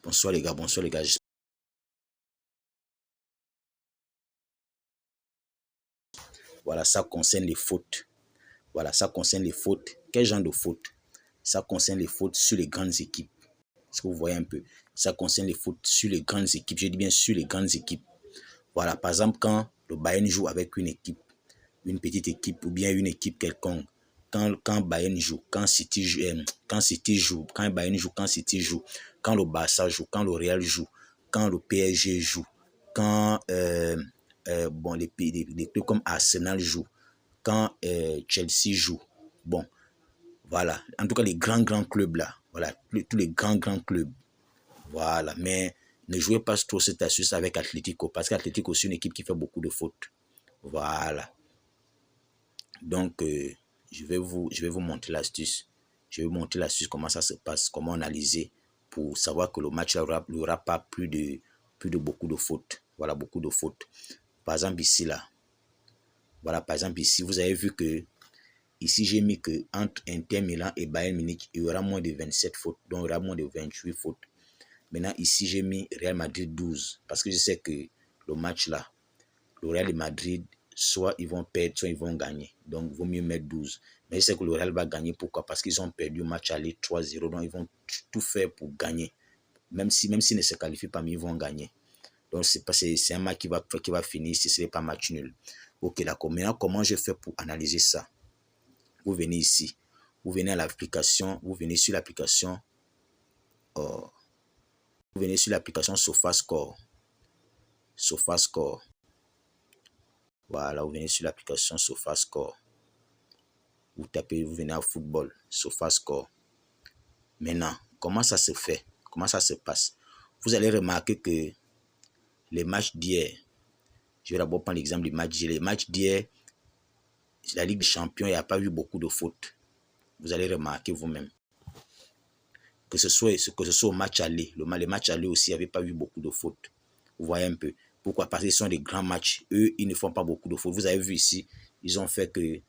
Bonsoir les gars, bonsoir les gars. Voilà, ça concerne les fautes. Voilà, ça concerne les fautes. Quel genre de fautes? Ça concerne les fautes sur les grandes équipes. Est-ce que vous voyez un peu? Ça concerne les fautes sur les grandes équipes. Je dis bien sur les grandes équipes. Voilà, par exemple, quand le Bayern joue avec une équipe, une petite équipe ou bien une équipe quelconque, quand Bayern joue, quand City joue, quand Bayern joue, quand City joue, quand le Barça joue, quand le Real joue, quand le PSG joue, quand bon, les clubs comme Arsenal jouent, quand Chelsea joue, bon, voilà, en tout cas les grands clubs là, voilà, tous les grands clubs, voilà, mais ne jouez pas trop cette astuce avec Atlético, parce qu'Atlético c'est une équipe qui fait beaucoup de fautes, voilà. Donc, je vais vous montrer l'astuce. Je vais vous montrer l'astuce, comment ça se passe, comment analyser pour savoir que le match n'aura pas plus de beaucoup de fautes. Voilà, beaucoup de fautes. Par exemple, ici, là. Voilà, par exemple, ici, vous avez vu que ici, j'ai mis que entre Inter Milan et Bayern Munich, il y aura moins de 27 fautes, donc il y aura moins de 28 fautes. Maintenant, ici, j'ai mis Real Madrid 12, parce que je sais que le match, là, le Real Madrid, soit ils vont perdre, soit ils vont gagner. Donc, il vaut mieux mettre 12. Mais je sais que le Real va gagner. Pourquoi? Parce qu'ils ont perdu le match aller 3-0. Donc, ils vont tout faire pour gagner. Même s'ils ne se qualifient pas, mais ils vont gagner. Donc, c'est un match qui va finir si ce n'est pas match nul. Ok, d'accord. Maintenant, comment je fais pour analyser ça? Vous venez ici. Vous venez à l'application. Vous venez sur l'application. Vous venez sur l'application SofaScore. SofaScore. Voilà, vous venez sur l'application SofaScore. Vous tapez, vous venez à football, SofaScore. Maintenant, comment ça se fait? Comment ça se passe? Vous allez remarquer que les matchs d'hier, je vais d'abord prendre l'exemple du match d'hier. Les matchs d'hier, la Ligue des Champions, il n'y a pas eu beaucoup de fautes. Vous allez remarquer vous-même. Que ce soit au match aller, les matchs aller aussi, il n'y avait pas eu beaucoup de fautes. Vous voyez un peu. Pourquoi? Parce qu'ils sont des grands matchs. Eux, ils ne font pas beaucoup de fautes. Vous avez vu ici, ils ont fait que...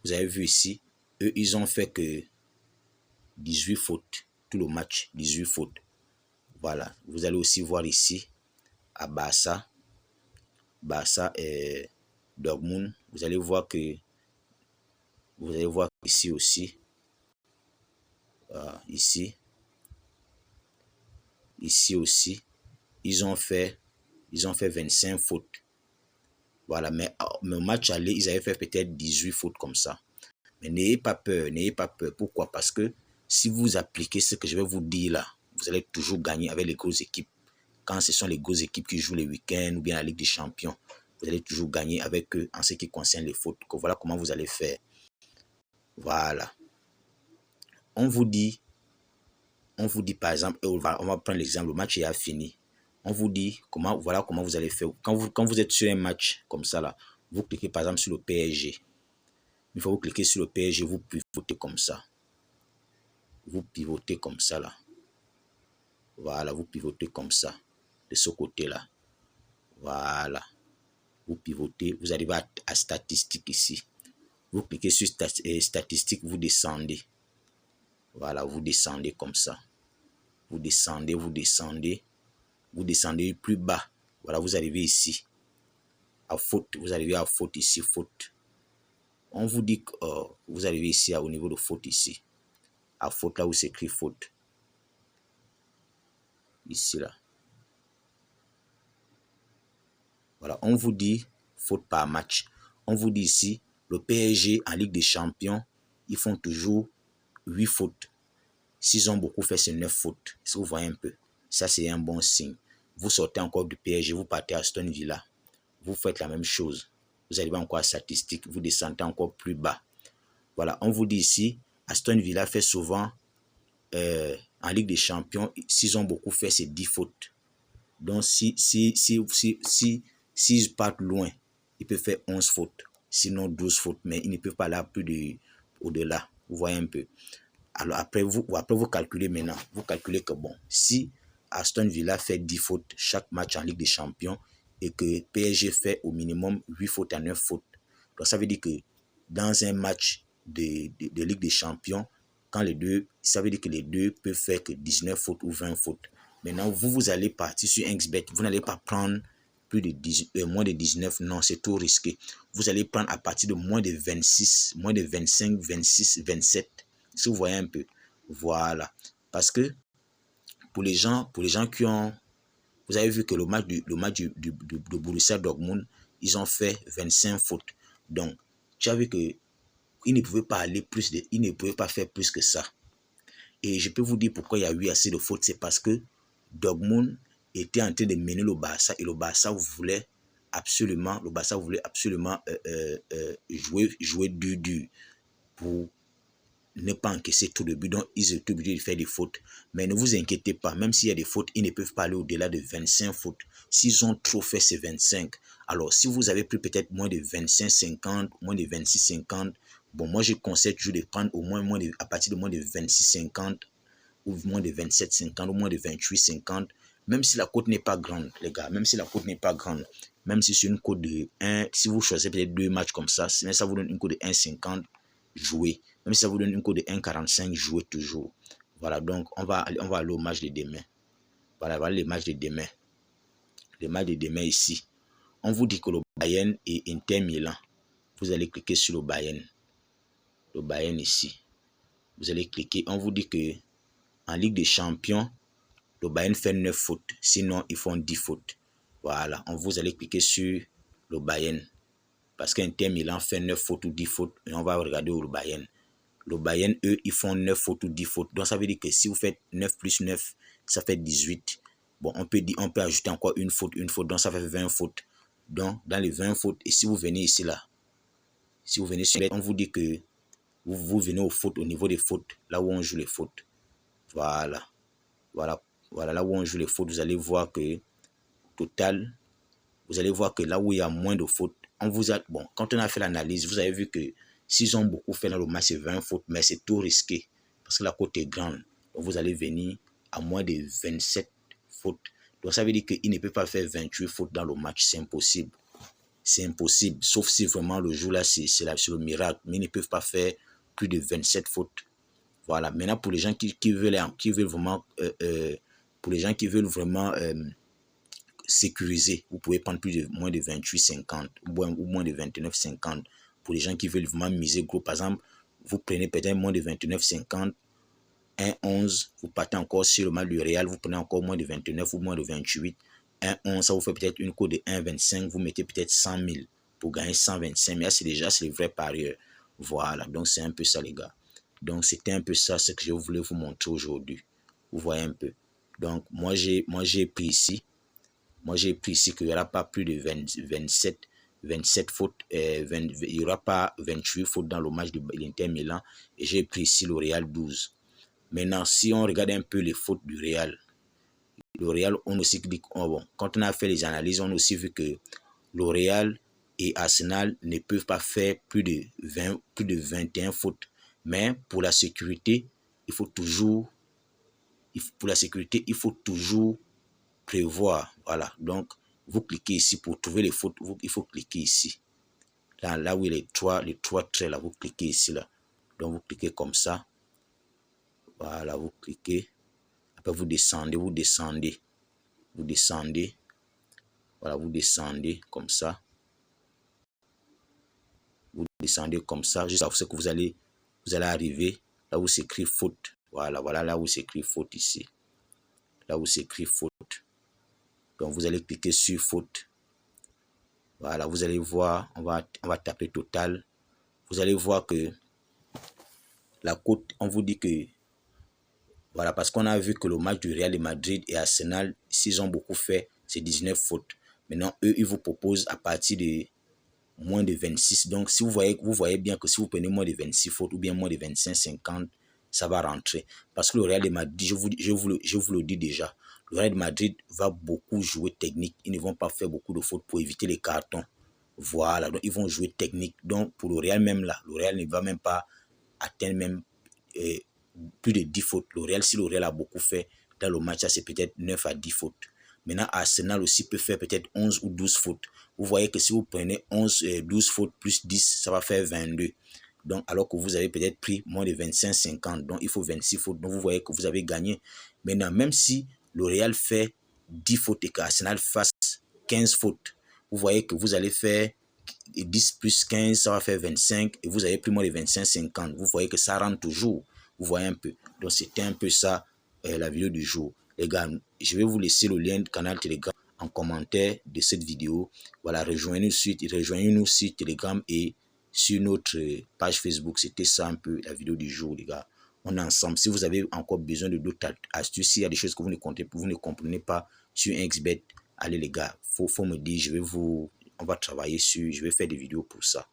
Vous avez vu ici, eux, ils ont fait que 18 fautes. Tout le match, 18 fautes. Voilà. Vous allez aussi voir ici, à Barça et Dortmund. Vous allez voir ici aussi. Ici aussi. Ils ont fait 25 fautes. Voilà. Mais au match aller, ils avaient fait peut-être 18 fautes comme ça. Mais n'ayez pas peur. Pourquoi? Parce que si vous appliquez ce que je vais vous dire là, vous allez toujours gagner avec les grosses équipes. Quand ce sont les grosses équipes qui jouent les week-ends ou bien la Ligue des Champions, vous allez toujours gagner avec eux en ce qui concerne les fautes. Voilà comment vous allez faire. Voilà. On vous dit par exemple, on va prendre l'exemple, le match est fini. On vous dit voilà comment vous allez faire. Quand vous êtes sur un match comme ça là, vous cliquez par exemple sur le PSG. Une fois que vous cliquez sur le PSG, vous pivotez comme ça. Vous pivotez comme ça là. Voilà, vous pivotez comme ça. De ce côté-là. Voilà. Vous pivotez, vous arrivez à statistiques ici. Vous cliquez sur statistiques, vous descendez. Voilà, vous descendez comme ça. Vous descendez plus bas. Voilà, vous arrivez ici. À faute, vous arrivez à faute ici, faute. On vous dit que vous arrivez ici au niveau de faute ici. À faute, là où c'est écrit faute. Ici, là. Voilà, on vous dit faute par match. On vous dit ici, le PSG en Ligue des Champions, ils font toujours 8 fautes. S'ils ont beaucoup fait, c'est 9 fautes. Si vous voyez un peu, ça c'est un bon signe. Vous sortez encore du PSG, vous partez à Aston Villa. Vous faites la même chose. Vous arrivez encore à statistiques, vous descendez encore plus bas. Voilà, on vous dit ici, Aston Villa fait souvent en Ligue des Champions, s'ils ont beaucoup fait, c'est 10 fautes. Donc, s'ils partent loin, ils peuvent faire 11 fautes, sinon 12 fautes, mais ils ne peuvent pas aller plus au-delà. Vous voyez un peu. Alors, après vous calculez maintenant. Vous calculez que bon, si Aston Villa fait 10 fautes chaque match en Ligue des Champions et que PSG fait au minimum 8 fautes à 9 fautes, donc ça veut dire que dans un match de Ligue des Champions, quand les deux, ça veut dire que les deux peuvent faire que 19 fautes ou 20 fautes. Maintenant, vous allez partir sur XBet. Vous n'allez pas prendre plus de moins de 19. Non, c'est trop risqué. Vous allez prendre à partir de moins de 26, moins de 25, 26, 27. Si vous voyez un peu. Voilà. Parce que pour les gens qui ont... Vous avez vu que le match de Borussia Dortmund, ils ont fait 25 fautes. Donc, tu as vu que ils ne pouvaient pas aller plus ils ne pouvaient pas faire plus que ça. Et je peux vous dire pourquoi il y a eu assez de fautes. C'est parce que Dortmund était en train de mener le Barça et le Barça voulait absolument jouer dur pour ne pas encaisser tout de but. Donc, ils étaient obligés de faire des fautes. Mais ne vous inquiétez pas, même s'il y a des fautes, ils ne peuvent pas aller au-delà de 25 fautes. S'ils ont trop fait, c'est 25. Alors, si vous avez pris peut-être moins de 25, 50, moins de 26, 50, bon, moi, je conseille toujours de prendre au moins, à partir de moins de 26, 50, ou moins de 27, 50, ou moins de 28, 50, même si la cote n'est pas grande, les gars, même si la cote n'est pas grande, même si c'est une cote de 1, si vous choisissez peut-être 2 matchs comme ça, mais ça vous donne une cote de 1,50, jouez. Même si ça vous donne une cote de 1,45, jouez toujours. Voilà, donc on va aller au match de demain. Voilà les matchs de demain. Les matchs de demain ici. On vous dit que le Bayern et Inter Milan. Vous allez cliquer sur le Bayern. Le Bayern ici. Vous allez cliquer. On vous dit que en Ligue des Champions, le Bayern fait 9 fautes. Sinon, ils font 10 fautes. Voilà. Vous allez cliquer sur le Bayern. Parce qu'Inter Milan fait 9 fautes ou 10 fautes. Et on va regarder le Bayern. Le Bayern, eux, ils font 9 fautes ou 10 fautes. Donc, ça veut dire que si vous faites 9 plus 9, ça fait 18. Bon, on peut ajouter encore une faute. Donc, ça fait 20 fautes. Donc, dans les 20 fautes, et si vous venez ici, là, si vous venez sur on vous dit que vous venez aux fautes, au niveau des fautes, là où on joue les fautes. Voilà, là où on joue les fautes, vous allez voir que, total, vous allez voir que là où il y a moins de fautes, quand on a fait l'analyse, vous avez vu que s'ils ont beaucoup fait dans le match, c'est 20 fautes, mais c'est tout risqué, parce que la cote est grande. Donc vous allez venir à moins de 27 fautes. Donc ça veut dire qu'ils ne peuvent pas faire 28 fautes dans le match, c'est impossible. C'est impossible, sauf si vraiment le jour là, c'est le miracle, mais ils ne peuvent pas faire plus de 27 fautes. Voilà, maintenant pour les gens qui veulent vraiment sécurisé, vous pouvez prendre moins de 28, 50 ou moins de 29, 50. Pour les gens qui veulent vraiment miser gros, par exemple, vous prenez peut-être moins de 29, 50, 1,11, vous partez encore sur le match du Real, vous prenez encore moins de 29 ou moins de 28, 1,11, ça vous fait peut-être une cote de 1,25, vous mettez peut-être 100 000 pour gagner 125 000, mais c'est déjà les vrais parieurs. Voilà, donc c'est un peu ça les gars. Donc c'était un peu ça ce que je voulais vous montrer aujourd'hui. Vous voyez un peu. Donc moi j'ai pris ici. Moi, j'ai pris ici qu'il n'y aura pas plus de 27 fautes, il n'y aura pas 28 fautes dans le match de l'Inter Milan. Et j'ai pris ici le Real 12. Maintenant, si on regarde un peu les fautes du Real, le Real, on aussi dit, quand on a fait les analyses, on a aussi vu que le Real et Arsenal ne peuvent pas faire plus de 21 fautes. Mais pour la sécurité, il faut toujours prévoir. Voilà, donc vous cliquez ici pour trouver les fautes. Il faut cliquer ici, là où il y a les trois traits là, vous cliquez ici là. Donc vous cliquez comme ça. Voilà, vous cliquez. Après vous descendez. Voilà, vous descendez comme ça. Vous descendez comme ça jusqu'à ce que vous allez arriver là où s'écrit faute. Voilà là où s'écrit faute ici. Là où s'écrit faute. Donc vous allez cliquer sur faute. Voilà, vous allez voir, on va taper total. Vous allez voir que la cote, on vous dit que, voilà, parce qu'on a vu que le match du Real de Madrid et Arsenal, s'ils ont beaucoup fait, c'est 19 fautes. Maintenant, eux, ils vous proposent à partir de moins de 26. Donc, si vous voyez bien que si vous prenez moins de 26 fautes ou bien moins de 25, 50, ça va rentrer. Parce que le Real de Madrid, je vous le dis déjà, le Real de Madrid va beaucoup jouer technique. Ils ne vont pas faire beaucoup de fautes pour éviter les cartons. Voilà, donc ils vont jouer technique. Donc, pour le Real même là, le Real ne va même pas atteindre même plus de 10 fautes. Si le Real a beaucoup fait dans le match, c'est peut-être 9 à 10 fautes. Maintenant, Arsenal aussi peut faire peut-être 11 ou 12 fautes. Vous voyez que si vous prenez 12 fautes plus 10, ça va faire 22. Donc, alors que vous avez peut-être pris moins de 25-50, donc il faut 26 fautes. Donc, vous voyez que vous avez gagné. Maintenant, même si le Real fait 10 fautes et qu'Arsenal fasse 15 fautes, vous voyez que vous allez faire 10 plus 15, ça va faire 25, et vous avez pris moins de 25-50. Vous voyez que ça rentre toujours. Vous voyez un peu. Donc, c'était un peu ça, la vidéo du jour. Les gars, je vais vous laisser le lien du canal Telegram en commentaire de cette vidéo. Voilà, rejoignez-nous sur Telegram et sur notre page Facebook. C'était ça un peu la vidéo du jour, les gars. On est ensemble. Si vous avez encore besoin de d'autres astuces, s'il y a des choses que vous ne comprenez pas sur XBet, allez les gars, faut me dire, on va travailler sur, je vais faire des vidéos pour ça.